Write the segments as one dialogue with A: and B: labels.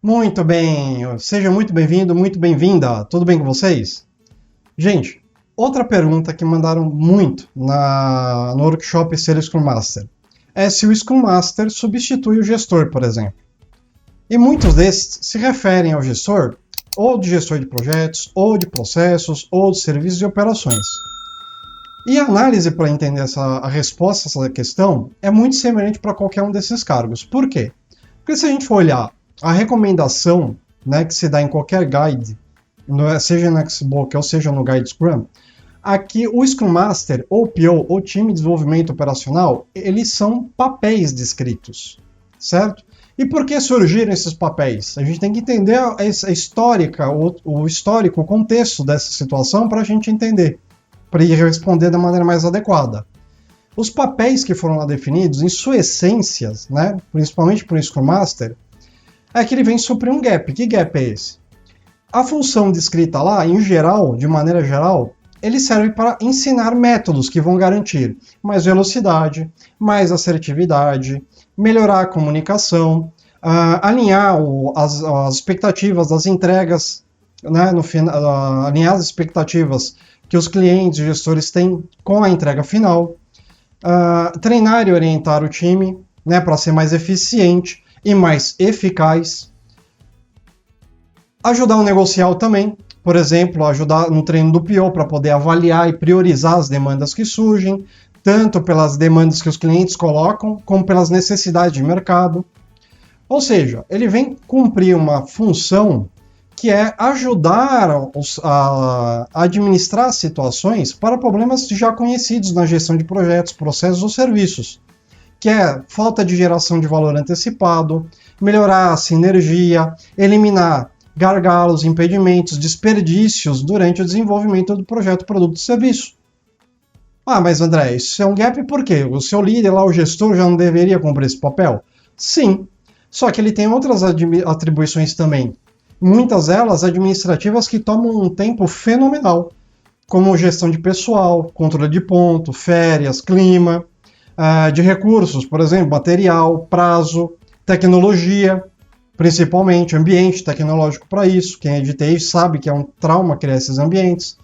A: Muito bem, seja muito bem-vindo, muito bem-vinda. Tudo bem com vocês? Gente, outra pergunta que mandaram muito no workshop Ser Scrum Master é se o Scrum Master substitui o gestor, por exemplo. E muitos desses se referem ao gestor, ou de gestor de projetos, ou de processos, ou de serviços e operações. E a análise para entender a resposta a essa questão é muito semelhante para qualquer um desses cargos. Por quê? Porque se a gente for olhar a recomendação, né, que se dá em qualquer guide, seja no Xbox ou seja no Guide Scrum, aqui o Scrum Master, ou PO, ou Time de Desenvolvimento Operacional, eles são papéis descritos, certo? E por que surgiram esses papéis? A gente tem que entender a histórica, o histórico, o contexto dessa situação para a gente entender, para ir responder da maneira mais adequada. Os papéis que foram lá definidos, em sua essência, né, principalmente para o Scrum Master, é que ele vem suprir um gap. Que gap é esse? A função descrita lá, em geral, de maneira geral, ele serve para ensinar métodos que vão garantir mais velocidade, mais assertividade, melhorar a comunicação, alinhar as expectativas das entregas, né, alinhar as expectativas que os clientes e gestores têm com a entrega final, treinar e orientar o time, né, para ser mais eficiente e mais eficaz. Ajudar o negocial também, por exemplo, ajudar no treino do PO para poder avaliar e priorizar as demandas que surgem, tanto pelas demandas que os clientes colocam, como pelas necessidades de mercado. Ou seja, ele vem cumprir uma função que é ajudar a administrar situações para problemas já conhecidos na gestão de projetos, processos ou serviços, que é falta de geração de valor antecipado, melhorar a sinergia, eliminar gargalos, impedimentos, desperdícios durante o desenvolvimento do projeto, produto ou serviço. Ah, mas André, isso é um gap por quê? O seu líder lá, o gestor, já não deveria cumprir esse papel? Sim, só que ele tem outras atribuições também. Muitas delas administrativas que tomam um tempo fenomenal, como gestão de pessoal, controle de ponto, férias, clima, de recursos, por exemplo, material, prazo, tecnologia, principalmente ambiente tecnológico para isso. Quem é de TI sabe que é um trauma criar esses ambientes.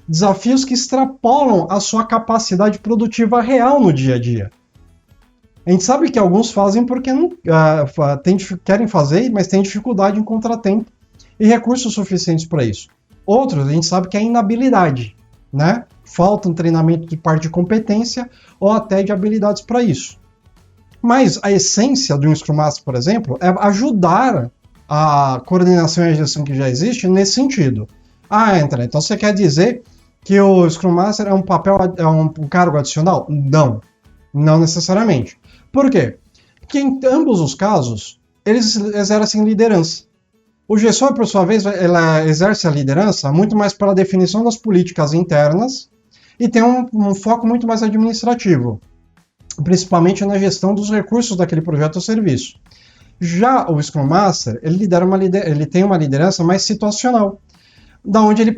A: Desafios que extrapolam a sua capacidade produtiva real no dia a dia. A gente sabe que alguns fazem porque não, querem fazer, mas têm dificuldade em encontrar tempo e recursos suficientes para isso. Outros, a gente sabe que é inabilidade, né? Falta um treinamento de parte de competência ou até de habilidades para isso. Mas a essência do Scrum Master, por exemplo, é ajudar a coordenação e a gestão que já existe nesse sentido. Ah, André, então você quer dizer que o Scrum Master é um papel, é um cargo adicional? Não, não necessariamente. Por quê? Porque em ambos os casos, eles exercem liderança. O gestor, por sua vez, ela exerce a liderança muito mais pela definição das políticas internas e tem um foco muito mais administrativo, principalmente na gestão dos recursos daquele projeto ou serviço. Já o Scrum Master, ele tem uma liderança mais situacional, da onde ele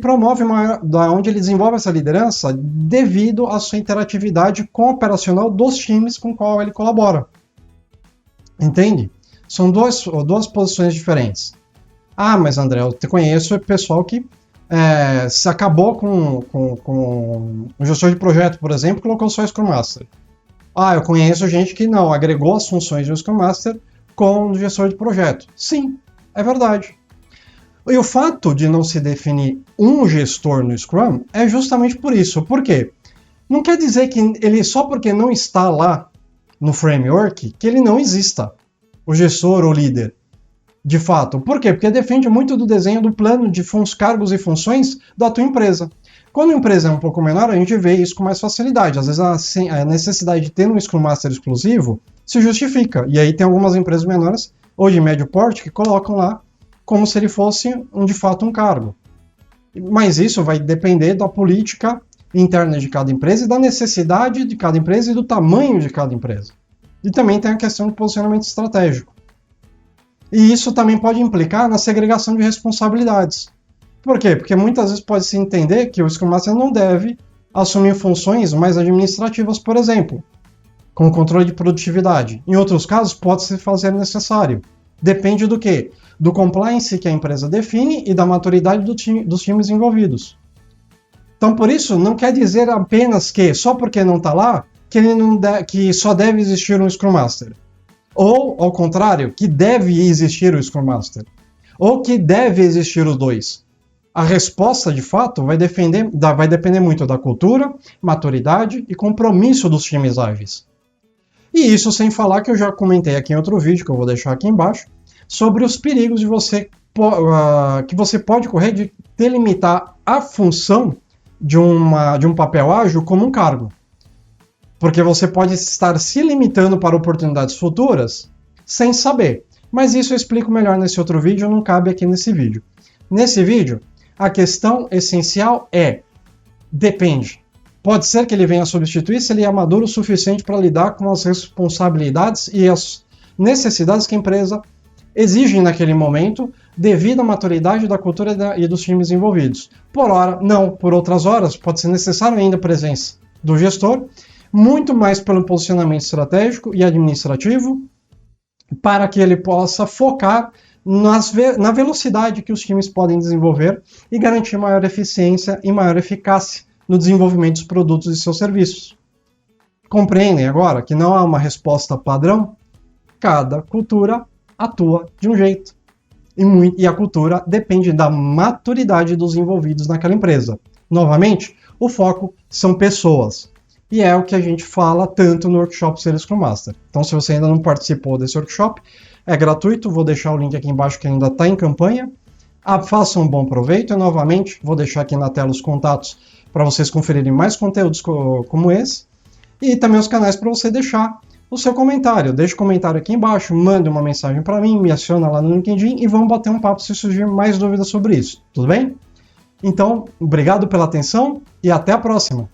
A: desenvolve essa liderança devido à sua interatividade com o operacional dos times com o qual ele colabora. Entende? São duas posições diferentes. Ah, mas André, eu te conheço pessoal que se acabou com o gestor de projeto, por exemplo, colocou só Scrum Master. Ah, eu conheço gente que não, agregou as funções do Scrum Master com o gestor de projeto. Sim, é verdade. E o fato de não se definir um gestor no Scrum é justamente por isso. Por quê? Não quer dizer que ele, só porque não está lá no framework, que ele não exista, o gestor ou líder. De fato. Por quê? Porque depende muito do desenho do plano de cargos e funções da tua empresa. Quando a empresa é um pouco menor, a gente vê isso com mais facilidade. Às vezes a necessidade de ter um Scrum Master exclusivo se justifica. E aí tem algumas empresas menores, ou de médio porte, que colocam lá como se ele fosse de fato um cargo. Mas isso vai depender da política interna de cada empresa e da necessidade de cada empresa e do tamanho de cada empresa. E também tem a questão de posicionamento estratégico. E isso também pode implicar na segregação de responsabilidades. Por quê? Porque muitas vezes pode-se entender que o Scrum Master não deve assumir funções mais administrativas, por exemplo, como controle de produtividade. Em outros casos, pode-se fazer necessário. Depende do quê? do compliance que a empresa define e da maturidade dos times envolvidos. Então, por isso, não quer dizer apenas que, só porque não está lá, que só deve existir um Scrum Master. Ou, ao contrário, que deve existir o Scrum Master. Ou que deve existir os dois. A resposta, de fato, vai depender muito da cultura, maturidade e compromisso dos times ágeis. E isso sem falar que eu já comentei aqui em outro vídeo, que eu vou deixar aqui embaixo, sobre os perigos que você pode correr de delimitar a função de um papel ágil como um cargo. Porque você pode estar se limitando para oportunidades futuras sem saber. Mas isso eu explico melhor nesse outro vídeo, não cabe aqui nesse vídeo. Nesse vídeo, a questão essencial é: depende. Pode ser que ele venha substituir se ele é maduro o suficiente para lidar com as responsabilidades e as necessidades que a empresa exige naquele momento, devido à maturidade da cultura e dos times envolvidos. Por hora, não. Por outras horas, pode ser necessário ainda a presença do gestor, muito mais pelo posicionamento estratégico e administrativo, para que ele possa focar na velocidade que os times podem desenvolver e garantir maior eficiência e maior eficácia no desenvolvimento dos produtos e seus serviços. Compreendem agora que não há uma resposta padrão? Cada cultura atua de um jeito. E a cultura depende da maturidade dos envolvidos naquela empresa. Novamente, o foco são pessoas. E é o que a gente fala tanto no workshop Ser Scrum Master. Então, se você ainda não participou desse workshop, é gratuito. Vou deixar o link aqui embaixo que ainda está em campanha. Façam um bom proveito. E, novamente, vou deixar aqui na tela os contatos para vocês conferirem mais conteúdos como esse. E também os canais para você deixar o seu comentário. Deixe um comentário aqui embaixo, mande uma mensagem para mim, me adiciona lá no LinkedIn e vamos bater um papo se surgir mais dúvidas sobre isso. Tudo bem? Então, obrigado pela atenção e até a próxima!